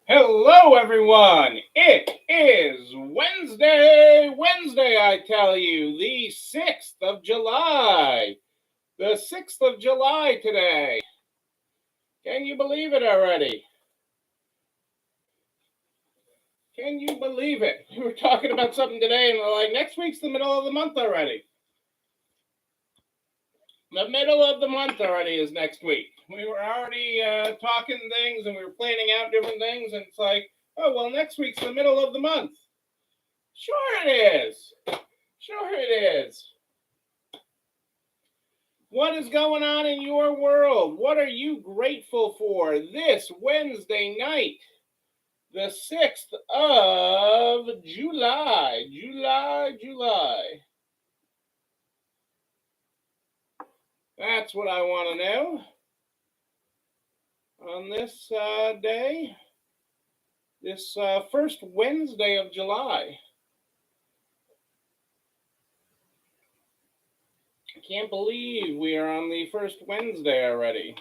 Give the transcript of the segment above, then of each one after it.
Hello, everyone. It is Wednesday, I tell you, the 6th of July. The 6th of July today. Can you believe it already? Can you believe it? We were talking about something today, and we're like, next week's the middle of the month already. The middle of the month already is next week. We were already talking things, and we were planning out different things, and it's like, oh, well, next week's the middle of the month. Sure it is. Sure it is. What is going on in your world? What are you grateful for this Wednesday night, the 6th of July? July. That's what I want to know on this day, this first Wednesday of July. I can't believe we are on the first Wednesday already.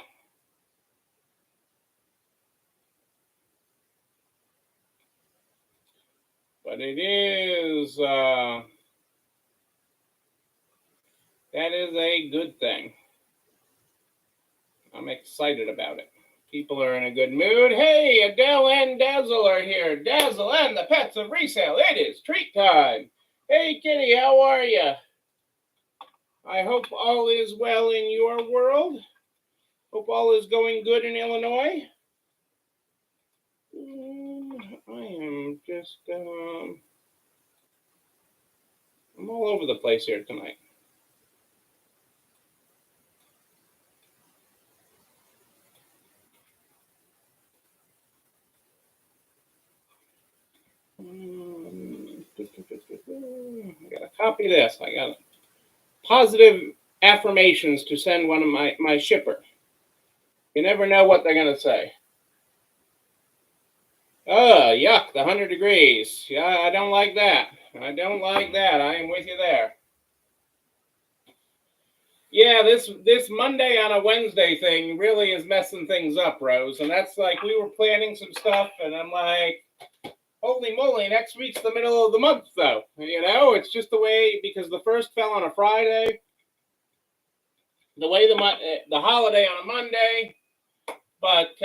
But it is, that is a good thing. I'm excited about it. People are in a good mood. Hey, Adele and Dazzle are here. Dazzle and the Pets of Resale. It is treat time. Hey, Kitty, how are you? I hope all is well in your world. Hope all is going good in Illinois. I am just, I'm all over the place here tonight. I gotta copy this. I got positive affirmations to send one of my shipper. You never know what they're gonna say. Oh, yuck, the 100 degrees. Yeah, I don't like that. I don't like that. I am with you there. Yeah, this Monday on a Wednesday thing really is messing things up, Rose. And that's like we were planning some stuff, and I'm like, holy moly, next week's the middle of the month, though. You know, it's just the way, because the first fell on a Friday, the way the holiday on a Monday. But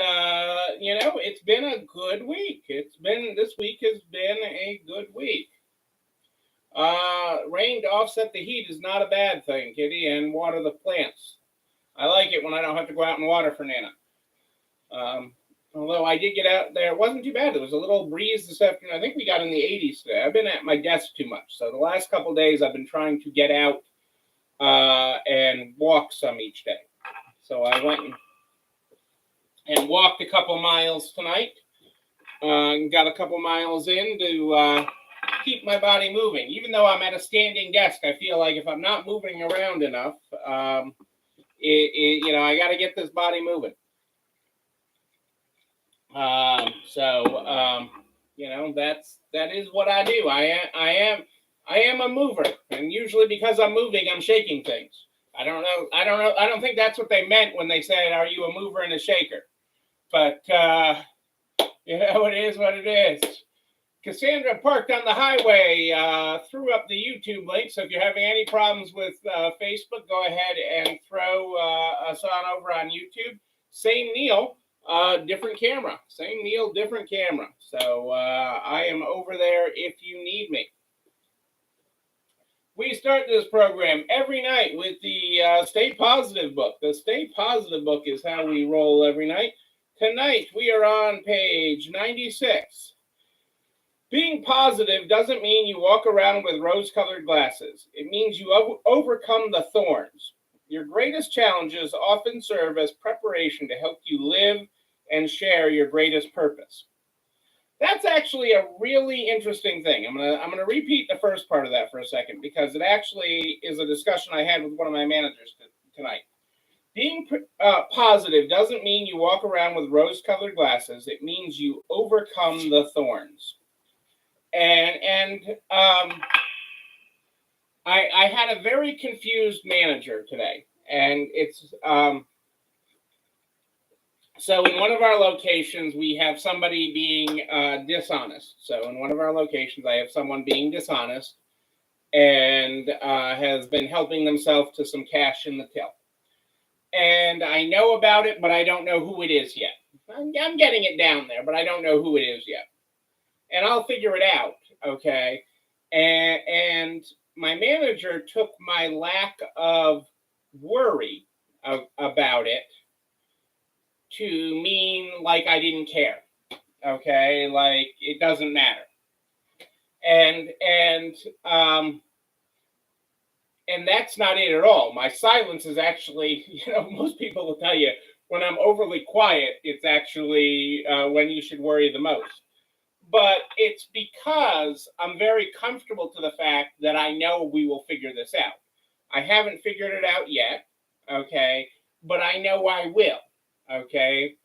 you know, it's been a good week. This week has been a good week. Rain to offset the heat is not a bad thing, Kitty, and water the plants. I like it when I don't have to go out and water for Nana. Although I did get out there, it wasn't too bad. There was a little breeze this afternoon. I think we got in the 80s today. I've been at my desk too much, so the last couple of days I've been trying to get out and walk some each day. So I went and walked a couple miles tonight. Got a couple miles in to keep my body moving. Even though I'm at a standing desk, I feel like if I'm not moving around enough, you know, I got to get this body moving. You know, that is what I do. I am a mover, and usually because I'm moving, I'm shaking things. I don't know. I don't think that's what they meant when they said, "Are you a mover and a shaker?" But you know, it is what it is. Cassandra parked on the highway, threw up the YouTube link. So if you're having any problems with Facebook, go ahead and throw us on over on YouTube. Same Neil, different camera. Same Neil, different camera. So I am over there if you need me. We start this program every night with the Stay Positive book. The Stay Positive book is how we roll every night. Tonight we are on page 96. Being positive doesn't mean you walk around with rose-colored glasses. It means you overcome the thorns. Your greatest challenges often serve as preparation to help you live and share your greatest purpose. That's actually a really interesting thing. I'm gonna repeat the first part of that for a second, because it actually is a discussion I had with one of my managers tonight. Being positive doesn't mean you walk around with rose-colored glasses. It means you overcome the thorns. And I had a very confused manager today, and it's So in one of our locations, we have somebody being dishonest. So in one of our locations, I have someone being dishonest and has been helping themselves to some cash in the till. And I know about it, but I don't know who it is yet. I'm getting it down there, but I don't know who it is yet. And I'll figure it out, okay? And my manager took my lack of worry about it to mean like I didn't care, okay? Like it doesn't matter. And that's not it at all. My silence is actually, most people will tell you when I'm overly quiet, it's actually when you should worry the most. But it's because I'm very comfortable to the fact that I know we will figure this out. I haven't figured it out yet, okay? But I know I will, okay?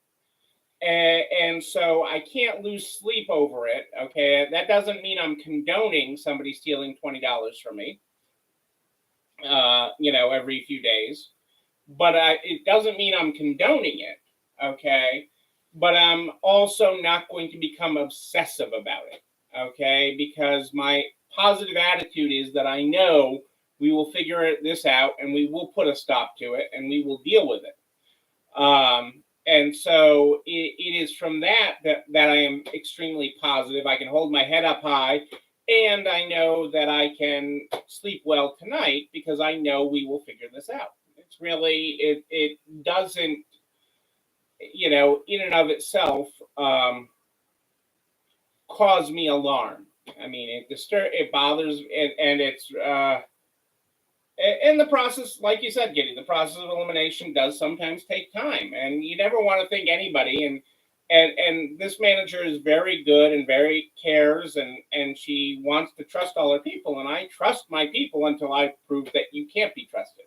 And so I can't lose sleep over it, okay? That doesn't mean I'm condoning somebody stealing $20 from me, every few days. But it doesn't mean I'm condoning it, okay? But I'm also not going to become obsessive about it, okay? Because my positive attitude is that I know we will figure this out and we will put a stop to it and we will deal with it. And so it is from that I am extremely positive. I can hold my head up high and I know that I can sleep well tonight because I know we will figure this out. It's really, it doesn't, in and of itself, cause me alarm. I mean, it bothers, and it's, and the process, like you said, Giddy, the process of elimination does sometimes take time, and you never want to think anybody. And this manager is very good and very cares, and she wants to trust all her people, and I trust my people until I prove that you can't be trusted.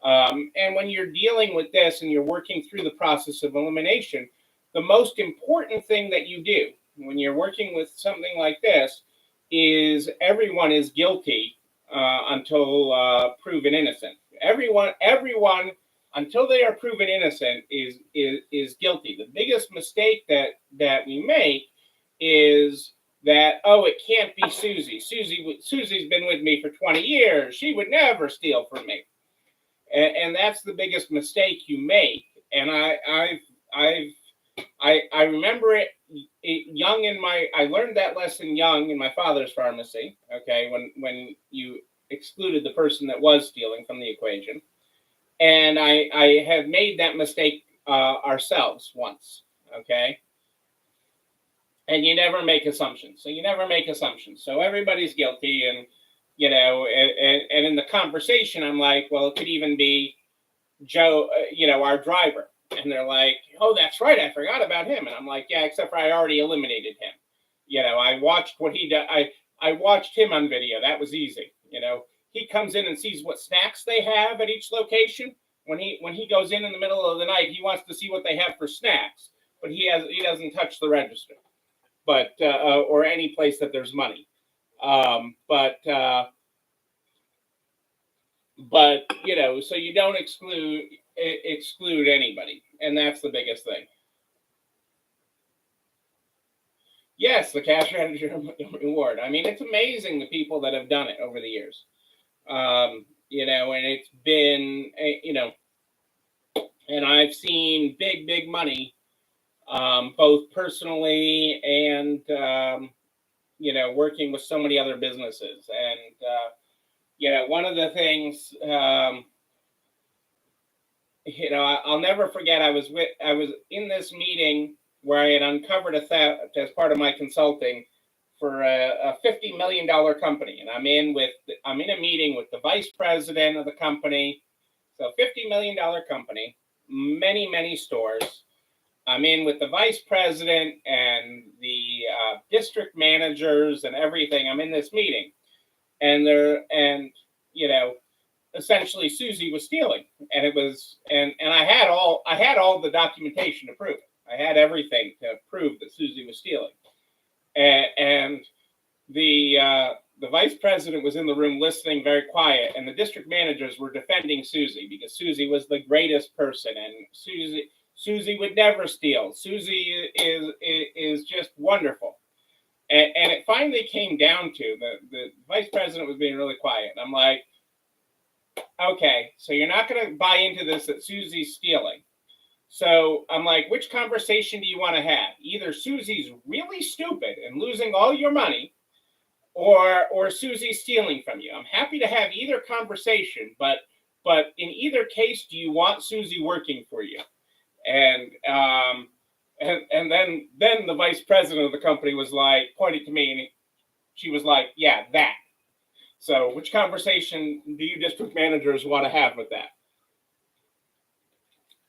And when you're dealing with this and you're working through the process of elimination, the most important thing that you do when you're working with something like this is everyone is guilty until proven innocent. Everyone, until they are proven innocent is guilty. The biggest mistake that we make is that, oh, it can't be Susie. Susie's been with me for 20 years. She would never steal from me. And that's the biggest mistake you make. And I remember it young I learned that lesson young in my father's pharmacy. Okay, when you excluded the person that was stealing from the equation, and I have made that mistake ourselves once. Okay, and you never make assumptions. So everybody's guilty, and and in the conversation, I'm like, well, it could even be Joe, our driver. And they're like, oh, that's right, I forgot about him. And I'm like, yeah, except for I already eliminated him. I watched what he did. I watched him on video. That was easy. He comes in and sees what snacks they have at each location. When he goes in the middle of the night, he wants to see what they have for snacks, but he doesn't touch the register, but or any place that there's money. But so you don't exclude anybody, and that's the biggest thing. Yes, the cash register reward. I mean, it's amazing the people that have done it over the years. And it's been, and I've seen big money, both personally and, working with so many other businesses. And, one of the things, I'll never forget, I was in this meeting where I had uncovered a theft as part of my consulting for a $50 million company. And I'm in a meeting with the vice president of the company. So $50 million company, many stores. I'm in with the vice president and the district managers and everything. I'm in this meeting, and essentially Susie was stealing, and it was, and I had all the documentation to prove it. I had everything to prove that Susie was stealing, and the vice president was in the room listening, very quiet, and the district managers were defending Susie because Susie was the greatest person, and Susie would never steal. Susie is just wonderful. And it finally came down to the vice president was being really quiet. And I'm like, okay, so you're not going to buy into this that Susie's stealing. So I'm like, which conversation do you want to have? Either Susie's really stupid and losing all your money, or Susie's stealing from you. I'm happy to have either conversation, but in either case, do you want Susie working for you? And then the vice president of the company was like, pointed to me, and she was like, yeah, that. So which conversation do you district managers want to have with that?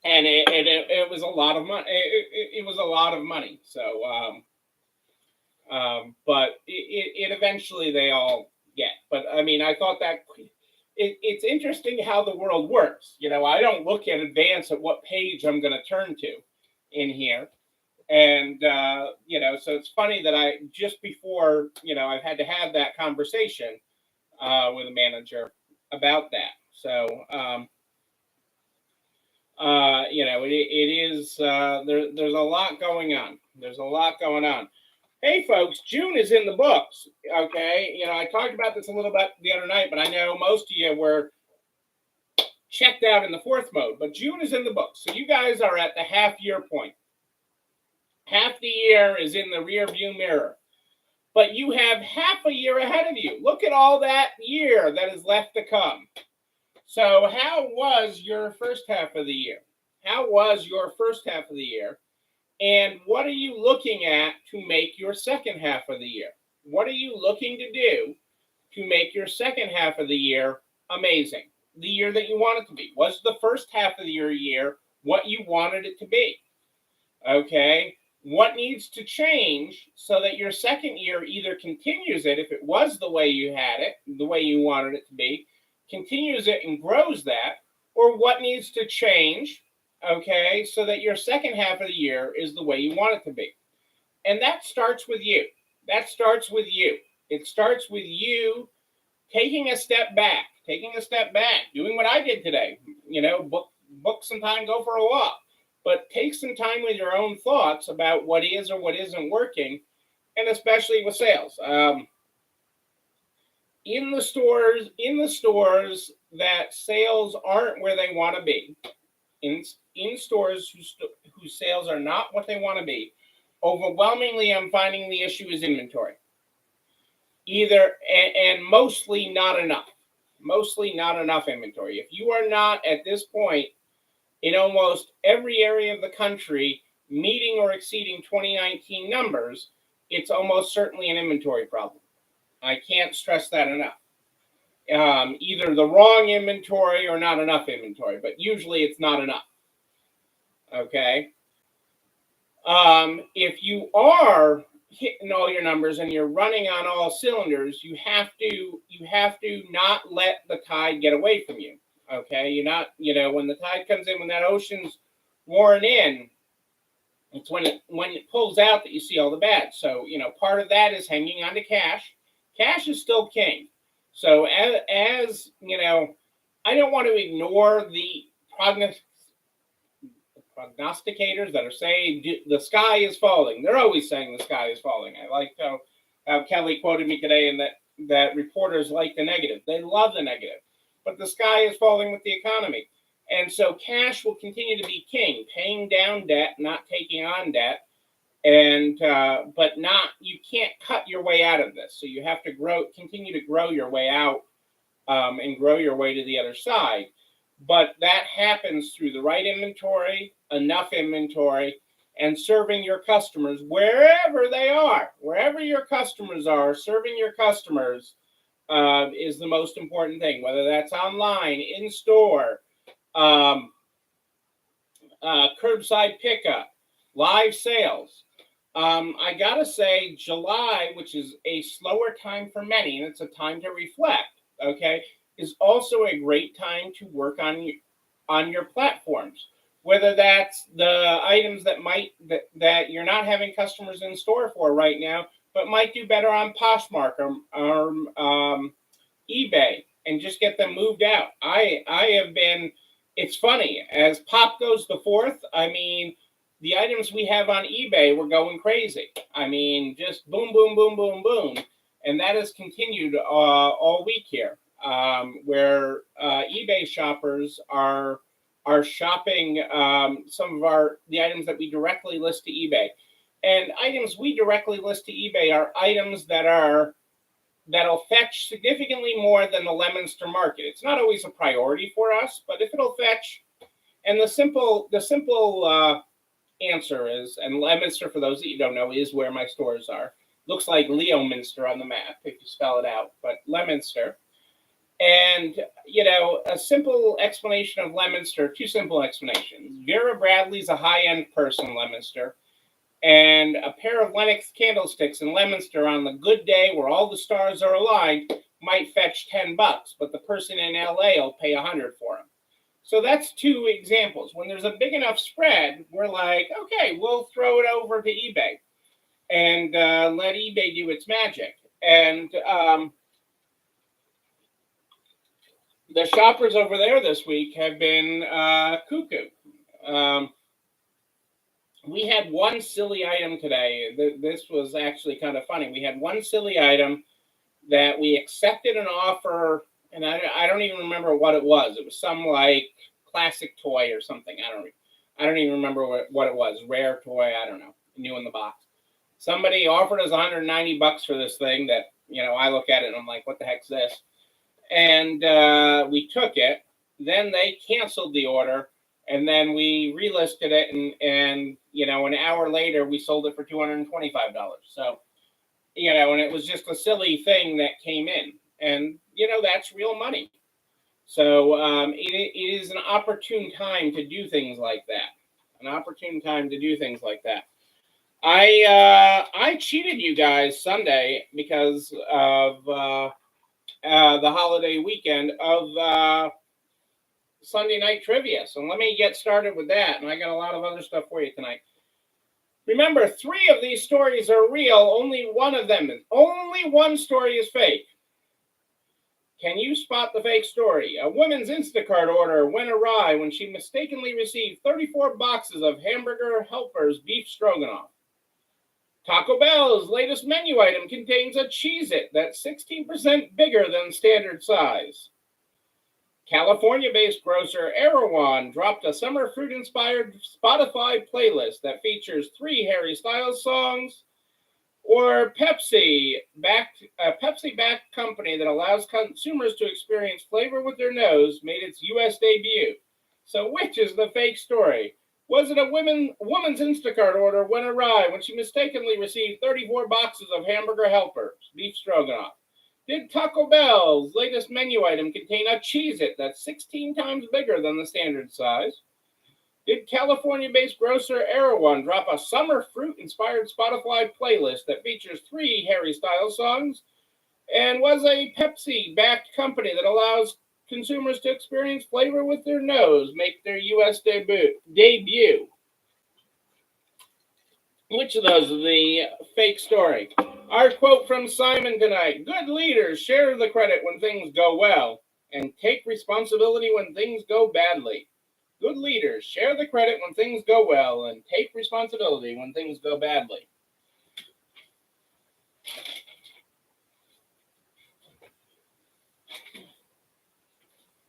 And it was a lot of money. It was a lot of money. So, but it eventually they all get. But I mean, I thought that it's interesting how the world works. You know, I don't look in advance at what page I'm going to turn to in here. And, you know, so it's funny that I just before, you know, I've had to have that conversation with a manager about that. So, you know, it is there's a lot going on. There's a lot going on. Hey, folks, June is in the books. Okay, you know, I talked about this a little bit the other night, but I know most of you were checked out in the fourth mode. But June is in the books, so you guys are at the half-year point. Half the year is in the rear view mirror, but you have half a year ahead of you. Look at all that year that is left to come. So how was your first half of the year? How was your first half of the year? And what are you looking at to make your second half of the year? What are you looking to do to make your second half of the year amazing? The year that you want it to be. Was the first half of your year what you wanted it to be? Okay. What needs to change so that your second year either continues it, if it was the way you had it, the way you wanted it to be, continues it and grows that, or what needs to change, okay, so that your second half of the year is the way you want it to be. And that starts with you. That starts with you. It starts with you taking a step back, doing what I did today. You know, book some time, go for a walk. But take some time with your own thoughts about what is or what isn't working, and especially with sales. In the stores that sales aren't where they want to be, in stores whose sales are not what they want to be, overwhelmingly I'm finding the issue is inventory. And mostly not enough. Mostly not enough inventory. If you are not at this point in almost every area of the country meeting or exceeding 2019 numbers, it's almost certainly an inventory problem. I can't stress that enough. Either the wrong inventory or not enough inventory, but usually it's not enough. Okay. If you are hitting all your numbers and you're running on all cylinders, you have to not let the tide get away from you. Okay, you're not, you know, when the tide comes in, when that ocean's worn in, it's when it pulls out that you see all the bad. So, you know, part of that is hanging on to cash. Cash is still king. So as you know, I don't want to ignore the prognosticators that are saying the sky is falling. They're always saying the sky is falling. I like how Kelly quoted me today, and that reporters like the negative. They love the negative. But the sky is falling with the economy. And so cash will continue to be king, paying down debt, not taking on debt. And but you can't cut your way out of this. So you have to continue to grow your way out and grow your way to the other side. But that happens through the right inventory, enough inventory, and serving your customers wherever they are. Wherever your customers are, serving your customers is the most important thing, whether that's online, in store, curbside pickup, live sales. I gotta say, July, which is a slower time for many, and it's a time to reflect, okay, is also a great time to work on your platforms. Whether that's the items that you're not having customers in store for right now, but might do better on Poshmark or eBay, and just get them moved out. I have been it's funny, as pop goes the fourth, I mean, the items we have on eBay were going crazy. I mean, just boom, boom, boom, boom, boom. And that has continued all week here, where eBay shoppers are shopping some of the items that we directly list to eBay. And items we directly list to eBay are items that'll fetch significantly more than the Leominster market. It's not always a priority for us, but if it'll fetch, and the simple answer is, and Leominster, for those that you don't know, is where my stores are. Looks like Leominster on the map if you spell it out, but Leominster. And, a simple explanation of Leominster, two simple explanations. Vera Bradley's a high-end person, Leominster. And a pair of Lenox candlesticks in Leominster on the good day where all the stars are aligned might fetch $10, but the person in LA will pay $100 for them. So that's two examples. When there's a big enough spread, we're like, okay, we'll throw it over to eBay and let eBay do its magic. And the shoppers over there this week have been cuckoo. We had one silly item today. This was actually kind of funny. We had one silly item that we accepted an offer, and I don't even remember what it was. It was some like classic toy or something. I don't even remember what it was. Rare toy. I don't know. New in the box. Somebody offered us $190 for this thing that, I look at it and I'm like, what the heck's this? And we took it. Then they canceled the order. And then we relisted it, and an hour later, we sold it for $225. So, and it was just a silly thing that came in. And, that's real money. So it is an opportune time to do things like that. An opportune time to do things like that. I cheated you guys Sunday because of the holiday weekend of Sunday night trivia. So let me get started with that. And I got a lot of other stuff for you tonight. Remember, 3 of these stories are real. Only one story is fake. Can you spot the fake story? A woman's Instacart order went awry when she mistakenly received 34 boxes of Hamburger Helper's beef stroganoff. Taco Bell's latest menu item contains a Cheez-It that's 16% bigger than standard size. California-based grocer Erewhon dropped a summer fruit-inspired Spotify playlist that features 3 Harry Styles songs. Or Pepsi-backed company that allows consumers to experience flavor with their nose made its U.S. debut. So which is the fake story? Was it a woman's Instacart order went awry when she mistakenly received 34 boxes of Hamburger Helper's beef stroganoff? Did Taco Bell's latest menu item contain a Cheez-It that's 16 times bigger than the standard size? Did California-based grocer Erewhon drop a summer fruit-inspired Spotify playlist that features 3 Harry Styles songs? And was a Pepsi-backed company that allows consumers to experience flavor with their nose make their U.S. debut? Which of those is the fake story? Our quote from Simon tonight: good leaders share the credit when things go well and take responsibility when things go badly. Good leaders share the credit when things go well and take responsibility when things go badly.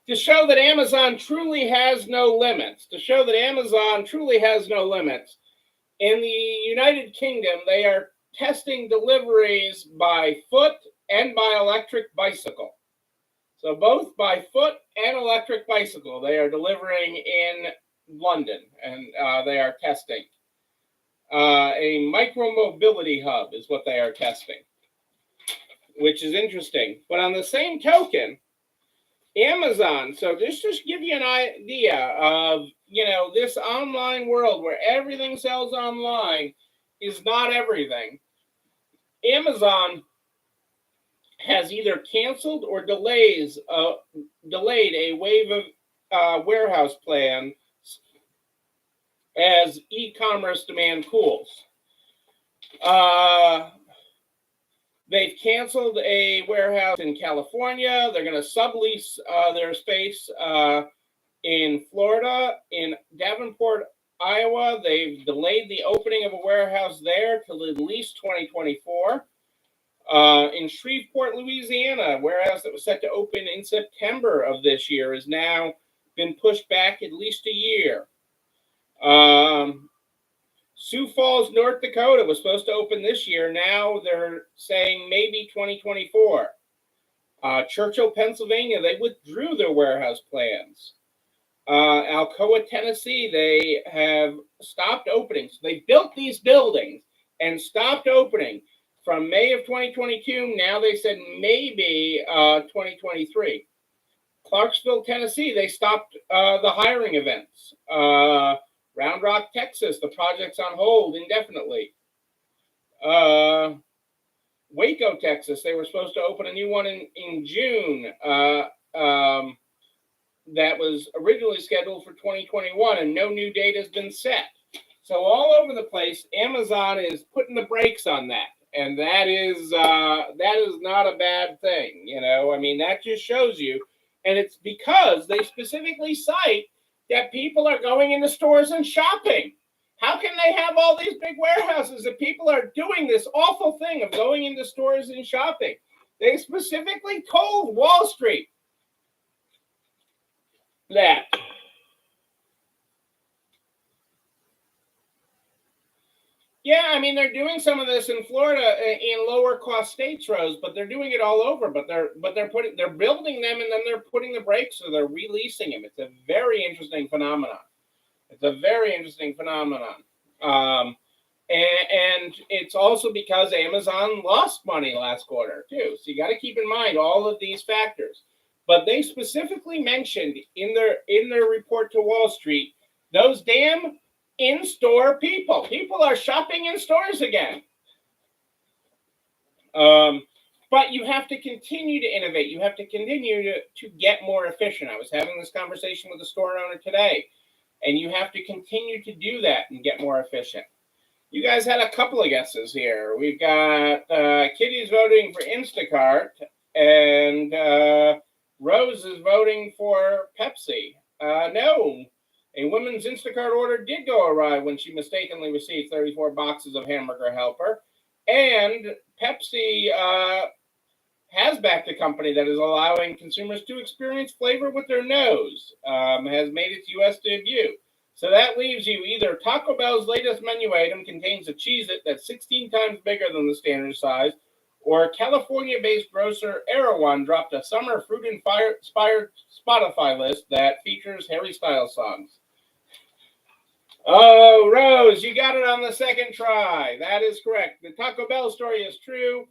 To show that Amazon truly has no limits, in the United Kingdom, they are testing deliveries by foot and by electric bicycle. So both by foot and electric bicycle, they are delivering in London, and they are testing. A micro-mobility hub is what they are testing, which is interesting. But on the same token, Amazon, so just give you an idea of, this online world where everything sells online is not everything. Amazon has either canceled or delayed a wave of warehouse plans as e-commerce demand cools. They've canceled a warehouse in California. They're going to sublease their space In Florida, in Davenport, Iowa, they've delayed the opening of a warehouse there till at least 2024. In Shreveport, Louisiana, a warehouse that was set to open in September of this year has now been pushed back at least a year. Sioux Falls, North Dakota was supposed to open this year. Now they're saying maybe 2024. Churchill, Pennsylvania, they withdrew their warehouse plans. Alcoa, Tennessee, they have stopped opening. So they built these buildings and stopped opening from May of 2022. Now they said maybe 2023. Clarksville, Tennessee, they stopped the hiring events. Round Rock, Texas, the project's on hold indefinitely. Waco, Texas, they were supposed to open a new one in June. That was originally scheduled for 2021, and no new date has been set. So all over the place, Amazon is putting the brakes on that, and that is not a bad thing. You know, I mean, that just shows you, and it's because they specifically cite that people are going into stores and shopping. How can they have all these big warehouses if people are doing this awful thing of going into stores and shopping? They specifically told Wall Street that. Yeah, I mean, they're doing some of this in Florida in lower cost states, Rose, but they're doing it all over. But they're building them and then they're putting the brakes, so they're releasing them. It's a very interesting phenomenon. And it's also because Amazon lost money last quarter too. So you got to keep in mind all of these factors. But they specifically mentioned in their report to Wall Street those damn in-store people. People are shopping in stores again. But you have to continue to innovate. You have to continue to get more efficient. I was having this conversation with a store owner today, and you have to continue to do that and get more efficient. You guys had a couple of guesses here. We've got Kitty's voting for Instacart, and Rose is voting for Pepsi. No. A woman's Instacart order did go awry when she mistakenly received 34 boxes of Hamburger Helper. And Pepsi has backed a company that is allowing consumers to experience flavor with their nose, has made its U.S. debut. So that leaves you either Taco Bell's latest menu item contains a Cheez-It that's 16 times bigger than the standard size, or California-based grocer Erewhon dropped a summer fruit-inspired Spotify list that features Harry Styles songs. Oh, Rose, you got it on the second try. That is correct. The Taco Bell story is true.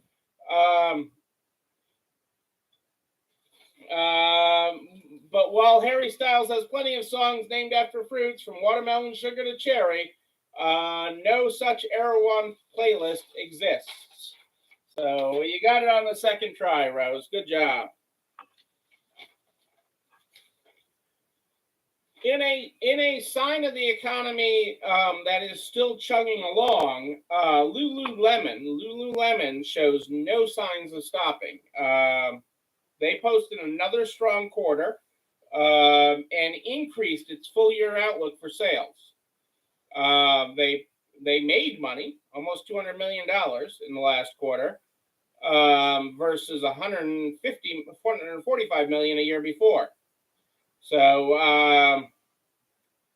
But while Harry Styles has plenty of songs named after fruits, from watermelon sugar to cherry, no such Erewhon playlist exists. So you got it on the second try, Rose. Good job. In a sign of the economy that is still chugging along, Lululemon shows no signs of stopping. They posted another strong quarter and increased its full year outlook for sales. They made money, almost $200 million in the last quarter, versus $445 million a year before. So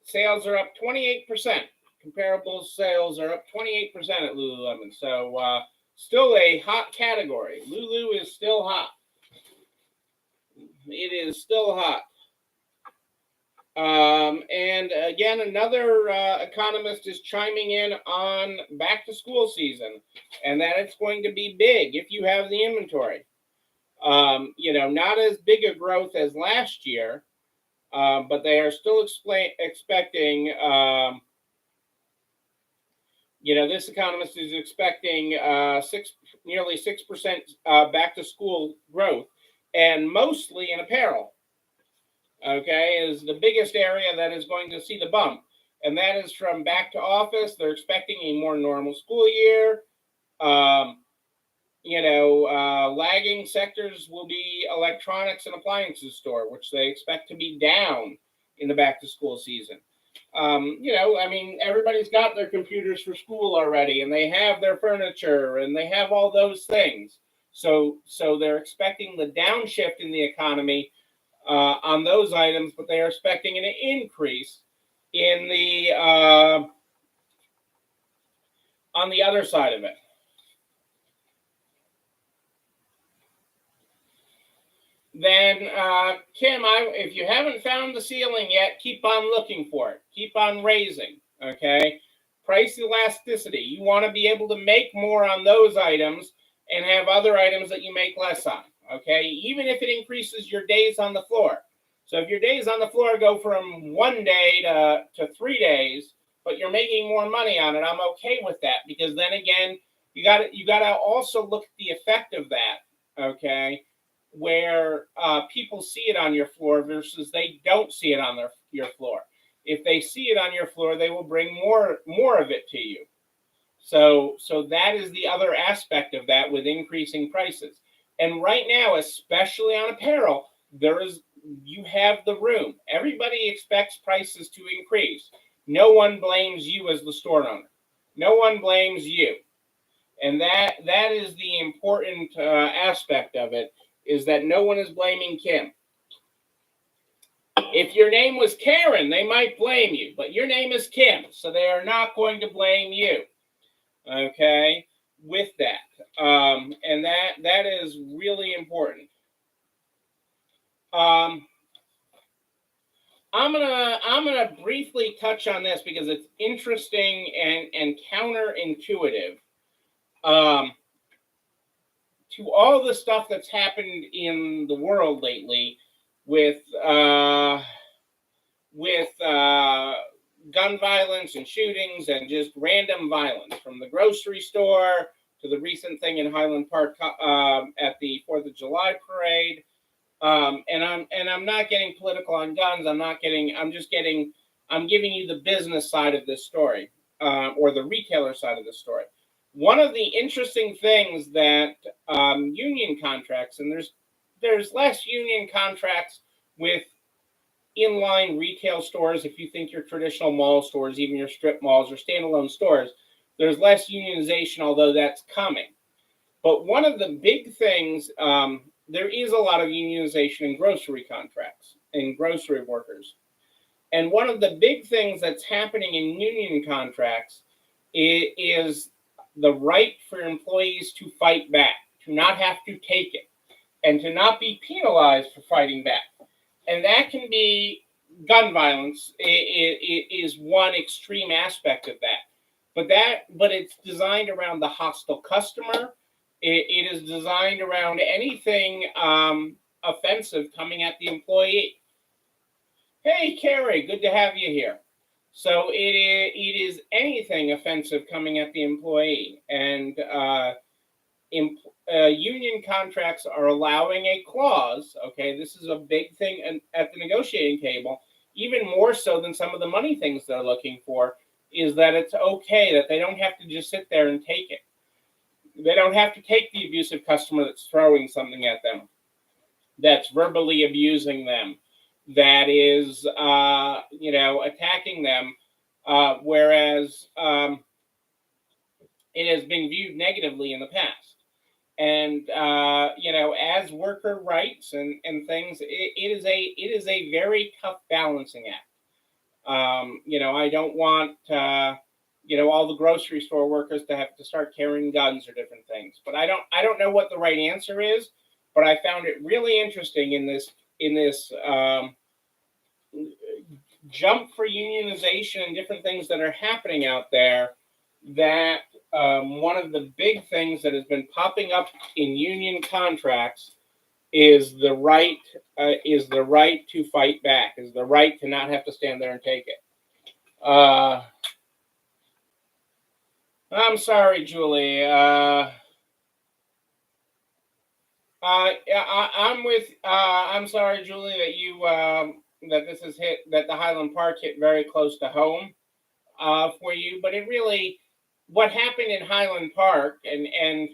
sales are up 28%. Comparable sales are up 28% at Lululemon. So still a hot category. Lulu is still hot. It is still hot. And again, another economist is chiming in on back to school season, and that it's going to be big if you have the inventory. Not as big a growth as last year, but they are still expecting, this economist is expecting nearly 6% back to school growth, and mostly in apparel. Okay, is the biggest area that is going to see the bump. And that is from back to office. They're expecting a more normal school year. Lagging sectors will be electronics and appliances store, which they expect to be down in the back to school season. I mean, everybody's got their computers for school already, and they have their furniture, and they have all those things. So they're expecting the downshift in the economy on those items, but they are expecting an increase in the on the other side of it. Then, Kim, if you haven't found the ceiling yet, keep on looking for it. Keep on raising, okay? Price elasticity. You want to be able to make more on those items and have other items that you make less on, okay? Even if it increases your days on the floor. So if your days on the floor go from 1 day to 3 days, but you're making more money on it, I'm okay with that, because then again, you got to also look at the effect of that, okay? Where people see it on your floor versus they don't see it on your floor. If they see it on your floor, they will bring more of it to you. So that is the other aspect of that with increasing prices. And right now, especially on apparel, you have the room. Everybody expects prices to increase. No one blames you as the store owner. No one blames you. And that is the important aspect of it, is that no one is blaming Kim. If your name was Karen, they might blame you, but your name is Kim, so they are not going to blame you, okay, with that. And that is really important. I'm gonna briefly touch on this because it's interesting and counterintuitive. To all the stuff that's happened in the world lately with gun violence and shootings and just random violence, from the grocery store to the recent thing in Highland Park at the 4th of July parade. And I'm not getting political on guns. I'm giving you the business side of this story, or the retailer side of the story. One of the interesting things that union contracts, and there's less union contracts with inline retail stores. If you think your traditional mall stores, even your strip malls or standalone stores, there's less unionization, although that's coming. But one of the big things, there is a lot of unionization in grocery contracts, in grocery workers. And one of the big things that's happening in union contracts is the right for employees to fight back, to not have to take it, and to not be penalized for fighting back. And that can be gun violence. It is one extreme aspect of that. But it's designed around the hostile customer. It is designed around anything offensive coming at the employee. Hey, Carrie, good to have you here. So it is anything offensive coming at the employee. And union contracts are allowing a clause, okay, this is a big thing at the negotiating table, even more so than some of the money things they're looking for, is that it's okay, that they don't have to just sit there and take it. They don't have to take the abusive customer that's throwing something at them, that's verbally abusing them, that is, attacking them, whereas it has been viewed negatively in the past. And as worker rights and things, it is a very tough balancing act. I don't want all the grocery store workers to have to start carrying guns or different things. But I don't know what the right answer is. But I found it really interesting in this jump for unionization and different things that are happening out there, that one of the big things that has been popping up in union contracts is the right to fight back, is the right to not have to stand there and take it. I'm sorry, Julie. I'm sorry, Julie, that you that this has hit, that the Highland Park hit very close to home for you. But it really, what happened in Highland Park, and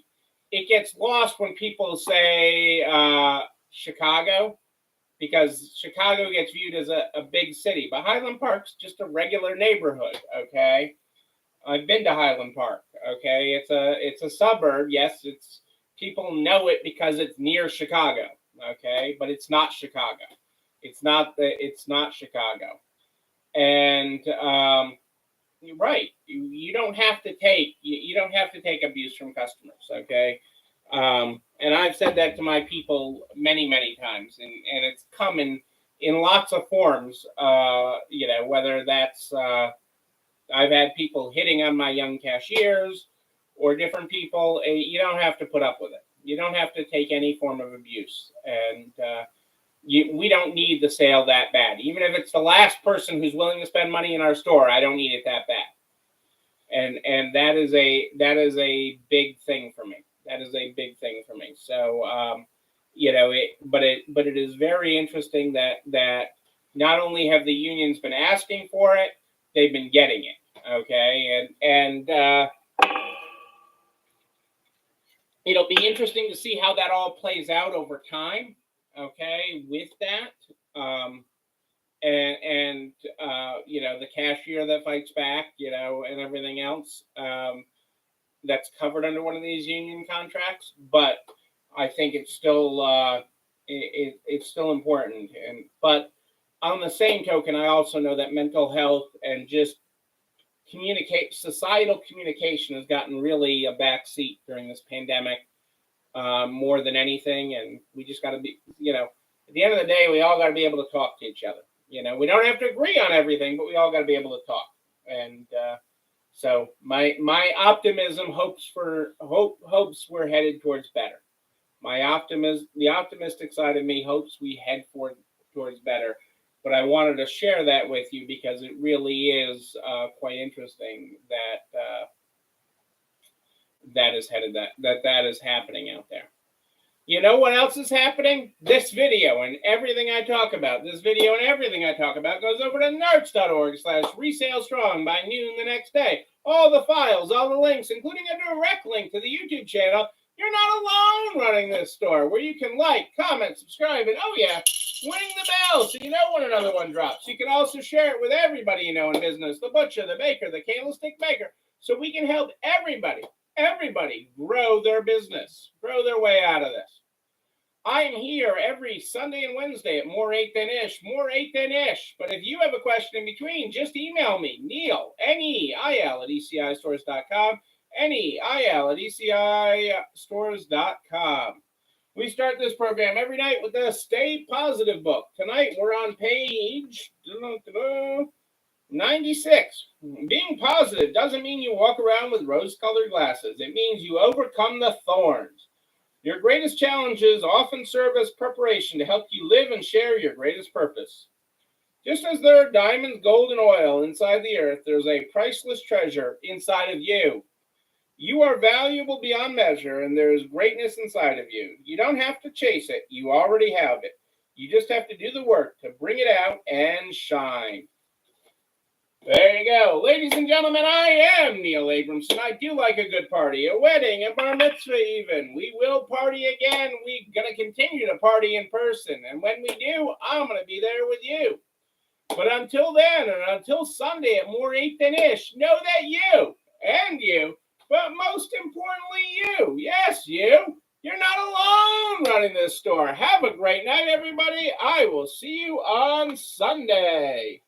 it gets lost when people say Chicago. because Chicago gets viewed as a big city, but Highland Park's just a regular neighborhood, okay? I've been to Highland Park, okay? It's a suburb. Yes, it's people know it because it's near Chicago, okay? But it's not Chicago. It's not Chicago. And you're right. You don't have to take abuse from customers, okay? And I've said that to my people many times, and it's come in lots of forms. Whether that's I've had people hitting on my young cashiers or different people. You don't have to put up with it. You don't have to take any form of abuse, and we don't need the sale that bad. Even if it's the last person who's willing to spend money in our store, I don't need it that bad. And that is a big thing for me. That is a big thing for me. So but it is very interesting that not only have the unions been asking for it, they've been getting it. Okay, and it'll be interesting to see how that all plays out over time. Okay, with that, the cashier that fights back, and everything else that's covered under one of these union contracts. But I think it's still it's still important. But on the same token, I also know that mental health and just societal communication has gotten really a backseat during this pandemic. More than anything, and we just got to be, at the end of the day, we all got to be able to talk to each other. We don't have to agree on everything, but we all got to be able to talk. And so my optimism hopes we're headed towards better. The optimistic side of me hopes we head towards better. But I wanted to share that with you because it really is quite interesting that that is happening out there. You know what else is happening? This video and everything I talk about. This video and everything I talk about goes over to nerds.org/resalestrong by noon the next day. All the files, all the links, including a direct link to the YouTube channel. You're not alone running this store, where you can like, comment, subscribe, and ring the bell so you know when another one drops. You can also share it with everybody you know in business, the butcher, the baker, the candlestick maker, so we can help everybody grow their business, grow their way out of this. I am here every Sunday and Wednesday at More 8 Than Ish. But if you have a question in between, just email me, Neil, Neil at ECIstores.com, Neil at ECIstores.com. We start this program every night with the Stay Positive book. Tonight we're on page 96. Being positive doesn't mean you walk around with rose-colored glasses. It means you overcome the thorns. Your greatest challenges often serve as preparation to help you live and share your greatest purpose. Just as there are diamonds, gold, and oil inside the earth, there's a priceless treasure inside of you. You are valuable beyond measure, and there is greatness inside of you. You don't have to chase it. You already have it. You just have to do the work to bring it out and shine. There you go. Ladies and gentlemen, I am Neil Abramson. I do like a good party, a wedding, a bar mitzvah even. We will party again. We're going to continue to party in person. And when we do, I'm going to be there with you. But until then, and until Sunday at More 8 Than Ish, know that you, but most importantly you, yes, you're not alone running this store. Have a great night, everybody. I will see you on Sunday.